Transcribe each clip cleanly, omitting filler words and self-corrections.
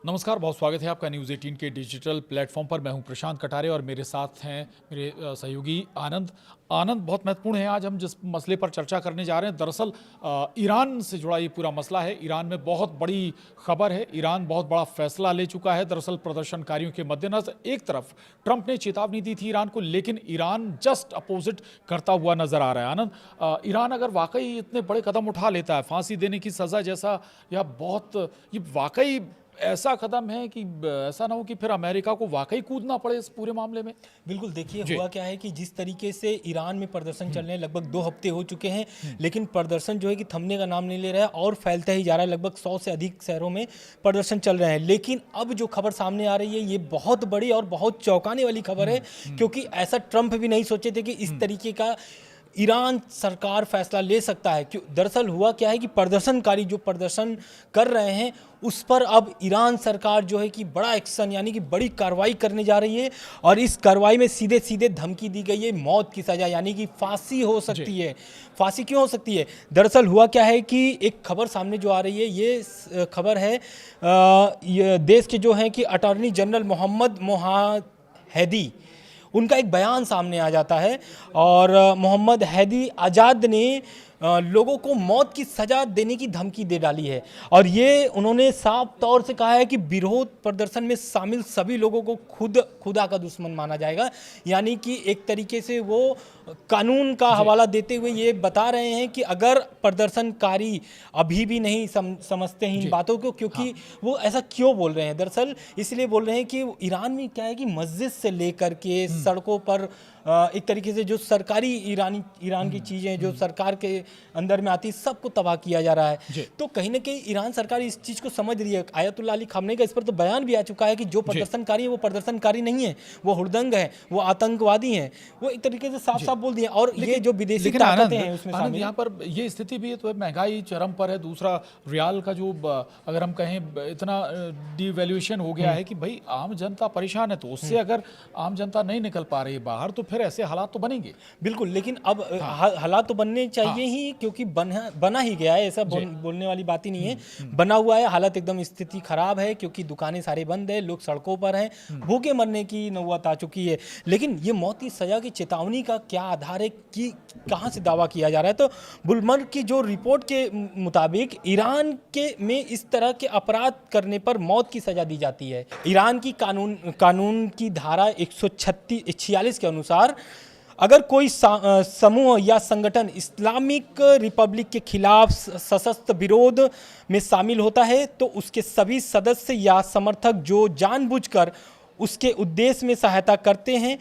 नमस्कार, बहुत स्वागत है आपका न्यूज़ 18 के डिजिटल प्लेटफॉर्म पर। मैं हूं प्रशांत कटारे और मेरे साथ हैं मेरे सहयोगी आनंद। आनंद, बहुत महत्वपूर्ण है आज हम जिस मसले पर चर्चा करने जा रहे हैं, दरअसल ईरान से जुड़ा ये पूरा मसला है। ईरान में बहुत बड़ी खबर है, ईरान बहुत बड़ा फैसला ले चुका है। दरअसल प्रदर्शनकारियों के मद्देनजर एक तरफ ट्रंप ने चेतावनी दी थी ईरान को, लेकिन ईरान जस्ट अपोजिट करता हुआ नजर आ रहा है। आनंद, ईरान अगर वाकई इतने बड़े कदम उठा लेता है, फांसी देने की सजा जैसा, या ये वाकई ऐसा कदम है कि ऐसा ना हो कि फिर अमेरिका को वाकई कूदना पड़े इस पूरे मामले में। बिल्कुल, देखिए जी। हुआ क्या है कि जिस तरीके से ईरान में प्रदर्शन चल रहे हैं, लगभग 2 हफ्ते हो चुके हैं, लेकिन प्रदर्शन जो है कि थमने का नाम नहीं ले रहा है और फैलता ही जा रहा है। लगभग 100 से अधिक शहरों में प्रदर्शन चल रहे हैं। लेकिन अब जो खबर सामने आ रही है, ये बहुत बड़ी और बहुत चौंकाने वाली खबर है, क्योंकि ऐसा ट्रंप भी नहीं सोचे थे कि इस तरीके का ईरान सरकार फैसला ले सकता है। क्यों? दरअसल हुआ क्या है कि प्रदर्शनकारी जो प्रदर्शन कर रहे हैं, उस पर अब ईरान सरकार जो है कि बड़ा एक्शन यानी कि बड़ी कार्रवाई करने जा रही है, और इस कार्रवाई में सीधे सीधे धमकी दी गई है मौत की सजा, यानी कि फांसी हो सकती है। फांसी क्यों हो सकती है? दरअसल हुआ क्या है कि एक खबर सामने जो आ रही है, ये खबर है ये देश के जो हैं कि अटॉर्नी जनरल मोहम्मद मोहादी, उनका एक बयान सामने आ जाता है, और मोहम्मद हैदी आज़ाद ने लोगों को मौत की सज़ा देने की धमकी दे डाली है। और ये उन्होंने साफ तौर से कहा है कि विरोध प्रदर्शन में शामिल सभी लोगों को खुदा का दुश्मन माना जाएगा। यानी कि एक तरीके से वो कानून का हवाला देते हुए ये बता रहे हैं कि अगर प्रदर्शनकारी अभी भी नहीं समझते हैं इन बातों को, क्योंकि वो ऐसा क्यों बोल रहे हैं? दरअसल इसलिए बोल रहे हैं कि ईरान में क्या है कि मस्जिद से लेकर के सड़कों पर एक तरीके से जो सरकारी ईरान की चीज़ें जो सरकार के अंदर में आती, सबको तबाह किया जा रहा है। तो कहीं ना कहीं ईरान सरकार इस चीज़ को समझ रही है। आयतुल्लाह अली खामनेई का इस पर तो बयान भी आ चुका है कि जो प्रदर्शनकारी है वो प्रदर्शनकारी नहीं है, वो हुड़दंग है, वो आतंकवादी हैं। वो एक तरीके से साफ साफ बोल दिया। और ये जो विदेशी ताकतें हैं उसमें शामिल। यहाँ पर ये स्थिति भी है, तो महंगाई चरम पर है। दूसरा, रियाल का जो अगर हम कहें इतना डिवैल्यूएशन हो गया है कि भाई आम जनता परेशान है। तो उससे अगर आम जनता नहीं निकल पा रही है बाहर, तो फिर ऐसे हालात तो बनेंगे। बिल्कुल, लेकिन अब हालात तो बनने चाहिए ही, क्योंकि बना ही गया है। ऐसा बोलने वाली बात ही नहीं है, बना हुआ है। हालत एकदम स्थिति खराब है, क्योंकि दुकानें सारे बंद है, लोग सड़कों पर हैं, भूखे मरने की नौबत आ चुकी है। लेकिन ये मौत की सजा की चेतावनी का क्या आधार है कि कहां से दावा किया जा रहा है? तो बुलमर्ग की जो रिपोर्ट के मुताबिक ईरान के में इस तरह के अपराध करने पर मौत की सजा दी जाती है। ईरान की कानून की धारा 146 के अनुसार अगर कोई समूह या संगठन इस्लामिक रिपब्लिक के खिलाफ सशस्त्र विरोध में शामिल होता है, तो उसके सभी सदस्य या समर्थक जो जानबूझकर उसके उद्देश्य में सहायता करते हैं,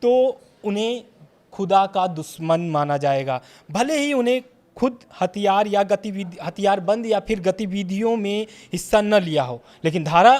तो उन्हें खुदा का दुश्मन माना जाएगा। भले ही उन्हें खुद हथियारबंद या फिर गतिविधियों में हिस्सा न लिया हो। लेकिन धारा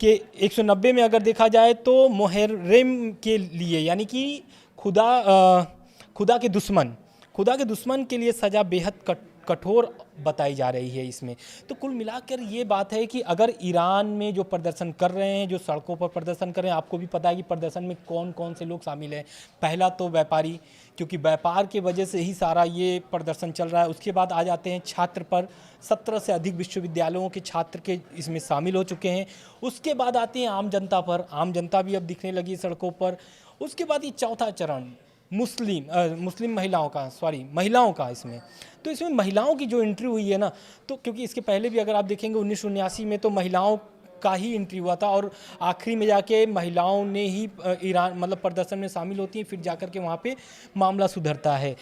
190 में अगर देखा जाए तो मुहर्रम के लिए, यानी कि खुदा के दुश्मन के लिए सज़ा बेहद कठोर बताई जा रही है इसमें। तो कुल मिलाकर ये बात है कि अगर ईरान में जो प्रदर्शन कर रहे हैं, जो सड़कों पर प्रदर्शन कर रहे हैं, आपको भी पता है कि प्रदर्शन में कौन कौन से लोग शामिल हैं। पहला तो व्यापारी, क्योंकि व्यापार की वजह से ही सारा ये प्रदर्शन चल रहा है। उसके बाद आ जाते हैं छात्र पर, 17 से अधिक विश्वविद्यालयों के छात्र के इसमें शामिल हो चुके हैं। उसके बाद आती है आम जनता पर, आम जनता भी अब दिखने लगी सड़कों पर। उसके बाद ये चौथा चरण मुस्लिम महिलाओं का इसमें। तो इसमें महिलाओं की जो एंट्री हुई है ना, तो क्योंकि इसके पहले भी अगर आप देखेंगे 1979 में तो महिलाओं का ही एंट्री हुआ था, और आखिरी में जाके महिलाओं ने ही ईरान प्रदर्शन में शामिल होती हैं, फिर जाकर के वहाँ पे मामला सुधरता है।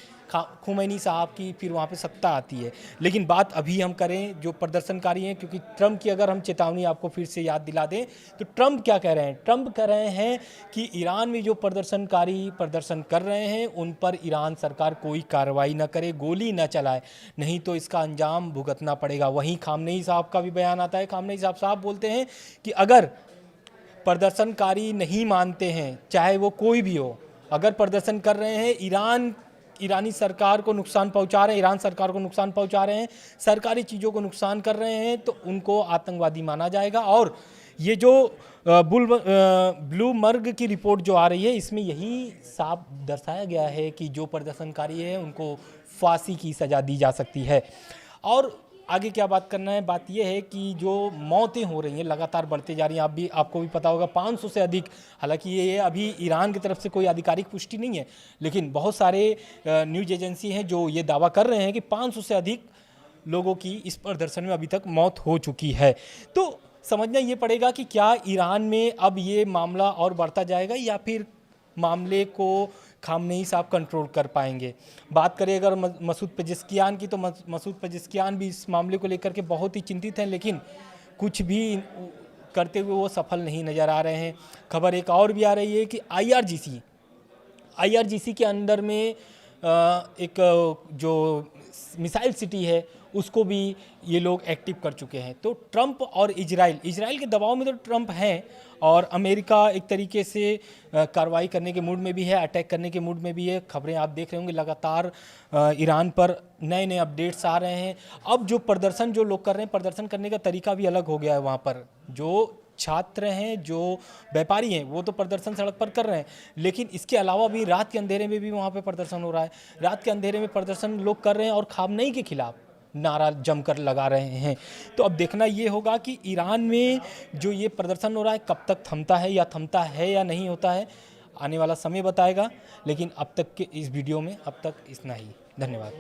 खुमैनी साहब की फिर वहाँ पे सत्ता आती है। लेकिन बात अभी हम करें जो प्रदर्शनकारी हैं, क्योंकि ट्रंप की अगर हम चेतावनी आपको फिर से याद दिला दें, तो ट्रंप क्या कह रहे हैं? ट्रंप कह रहे हैं कि ईरान में जो प्रदर्शनकारी प्रदर्शन कर रहे हैं, उन पर ईरान सरकार कोई कार्रवाई न करे, गोली न चलाए, नहीं तो इसका अंजाम भुगतना पड़ेगा। वहीं खामनेई साहब का भी बयान आता है। खामनेई साहब बोलते हैं कि अगर प्रदर्शनकारी नहीं मानते हैं, चाहे वो कोई भी हो, अगर प्रदर्शन कर रहे हैं, ईरानी सरकार को नुकसान पहुंचा रहे हैं, ईरान सरकार को नुकसान पहुंचा रहे हैं, सरकारी चीज़ों को नुकसान कर रहे हैं, तो उनको आतंकवादी माना जाएगा। और ये जो ब्लूमबर्ग की रिपोर्ट जो आ रही है, इसमें यही साफ दर्शाया गया है कि जो प्रदर्शनकारी है उनको फांसी की सज़ा दी जा सकती है। और आगे क्या बात करना है, बात यह है कि जो मौतें हो रही हैं लगातार बढ़ते जा रही हैं, आपको भी पता होगा 500 से अधिक, हालांकि ये अभी ईरान की तरफ से कोई आधिकारिक पुष्टि नहीं है, लेकिन बहुत सारे न्यूज एजेंसी हैं जो ये दावा कर रहे हैं कि 500 से अधिक लोगों की इस प्रदर्शन में अभी तक मौत हो चुकी है। तो समझना ये पड़ेगा कि क्या ईरान में अब ये मामला और बढ़ता जाएगा या फिर मामले को खामनेई साहब कंट्रोल कर पाएंगे। बात करें अगर मसूद पेजेस्कियान की, तो मसूद पेजेस्कियान भी इस मामले को लेकर के बहुत ही चिंतित हैं, लेकिन कुछ भी करते हुए वो सफल नहीं नज़र आ रहे हैं। खबर एक और भी आ रही है कि IRGC के अंदर में एक जो मिसाइल सिटी है उसको भी ये लोग एक्टिव कर चुके हैं। तो ट्रंप और इजराइल के दबाव में तो ट्रंप हैं, और अमेरिका एक तरीके से कार्रवाई करने के मूड में भी है, अटैक करने के मूड में भी है। खबरें आप देख रहे होंगे लगातार ईरान पर नए नए अपडेट्स आ रहे हैं। अब जो प्रदर्शन जो लोग कर रहे हैं, प्रदर्शन करने का तरीका भी अलग हो गया है। वहाँ पर जो छात्र हैं, जो व्यापारी हैं, वो तो प्रदर्शन सड़क पर कर रहे हैं, लेकिन इसके अलावा भी रात के अंधेरे में भी वहाँ पे प्रदर्शन हो रहा है। रात के अंधेरे में प्रदर्शन लोग कर रहे हैं और खामनेई के खिलाफ नारा जमकर लगा रहे हैं। तो अब देखना ये होगा कि ईरान में जो ये प्रदर्शन हो रहा है कब तक थमता है या नहीं होता है, आने वाला समय बताएगा। लेकिन अब तक के इस वीडियो में अब तक इतना ही। धन्यवाद।